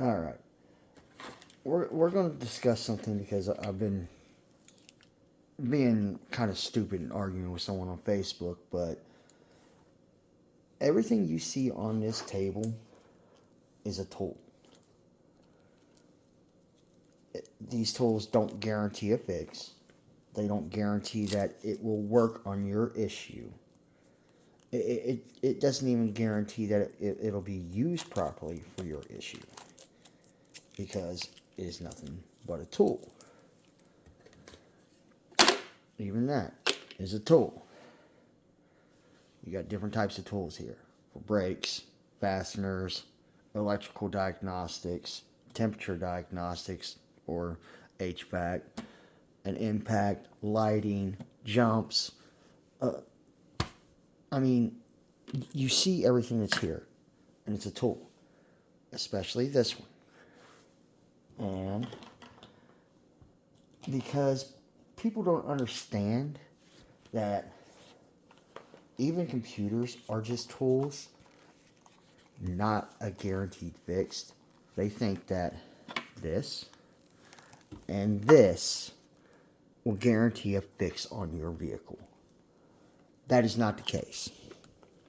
All right. We're going to discuss something because I've been being kind of stupid and arguing with someone on Facebook, but everything you see on this table is a tool. These tools don't guarantee a fix. They don't guarantee that it will work on your issue. It doesn't even guarantee that it'll be used properly for your issue because it is nothing but a tool. Even that is a tool. You got different types of tools here for brakes, fasteners, electrical diagnostics, temperature diagnostics, or HVAC, an impact, lighting, jumps. I mean, you see everything that's here, and it's a tool, especially this one. And because people don't understand that even computers are just tools, not a guaranteed fix. They think that this and this will guarantee a fix on your vehicle. That is not the case.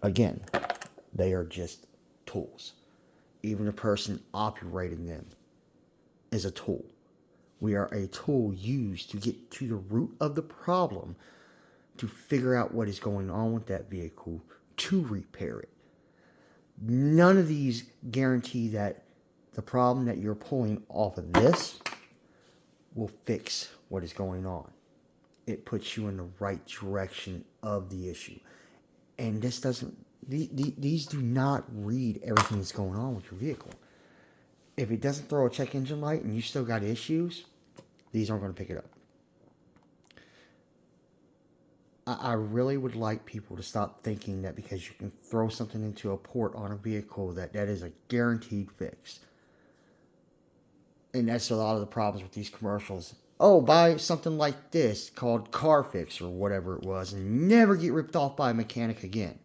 Again, they are just tools. Even the person operating them is a tool. We are a tool used to get to the root of the problem, to figure out what is going on with that vehicle, to repair it. None of these guarantee that the problem that you're pulling off of this will fix what is going on. It puts you in the right direction of the issue. And this doesn't, these do not read everything that's going on with your vehicle. If it doesn't throw a check engine light and you still got issues, these aren't going to pick it up. I really would like people to stop thinking that because you can throw something into a port on a vehicle that is a guaranteed fix. And that's a lot of the problems with these commercials. Oh, buy something like this called Car Fix or whatever it was and never get ripped off by a mechanic again.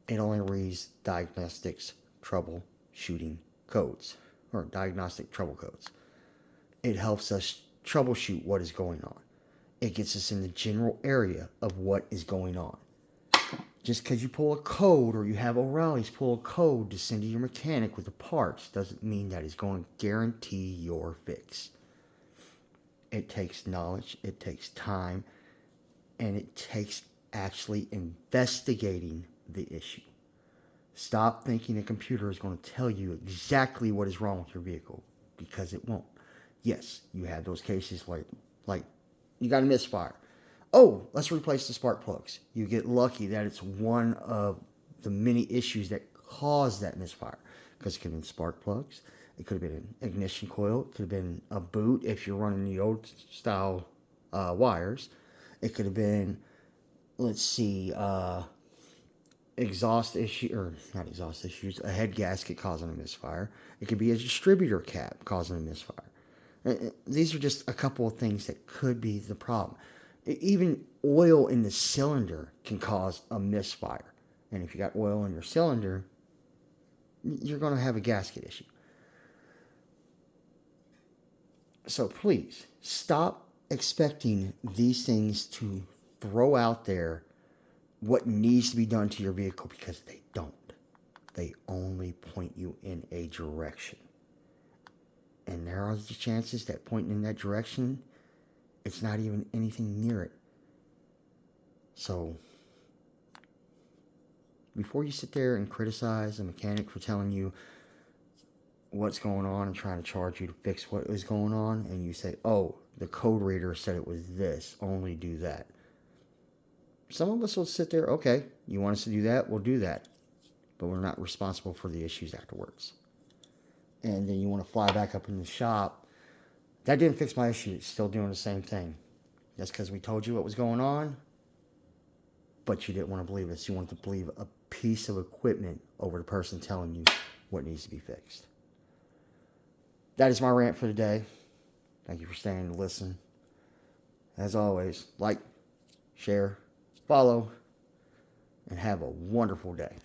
It only reads diagnostics troubleshooting codes or diagnostic trouble codes. It helps us troubleshoot what is going on. It gets us in the general area of what is going on. Just because you pull a code or you have O'Reilly's pull a code to send to your mechanic with the parts doesn't mean that it's going to guarantee your fix. It takes knowledge, it takes time, and it takes actually investigating the issue. Stop thinking a computer is going to tell you exactly what is wrong with your vehicle, because it won't. Yes, you have those cases like you got a misfire. Oh, let's replace the spark plugs. You get lucky that it's one of the many issues that cause that misfire. Because it could have been spark plugs. It could have been an ignition coil. It could have been a boot if you're running the old style wires. It could have been, let's see, exhaust issue, or not exhaust issues, a head gasket causing a misfire. It could be a distributor cap causing a misfire. These are just a couple of things that could be the problem. Even oil in the cylinder can cause a misfire. And if you got oil in your cylinder, you're going to have a gasket issue. So please, stop expecting these things to throw out there what needs to be done to your vehicle, because they don't. They only point you in a direction. And there are the chances that pointing in that direction, it's not even anything near it. So, before you sit there and criticize a mechanic for telling you what's going on and trying to charge you to fix what is going on, and you say, oh, the code reader said it was this, only do that. Some of us will sit there, okay, you want us to do that, we'll do that. But we're not responsible for the issues afterwards. And then you want to fly back up in the shop. That didn't fix my issue. It's still doing the same thing. That's because we told you what was going on, but you didn't want to believe us. You wanted to believe a piece of equipment over the person telling you what needs to be fixed. That is my rant for today. Thank you for staying to listen. As always, like, share, follow, and have a wonderful day.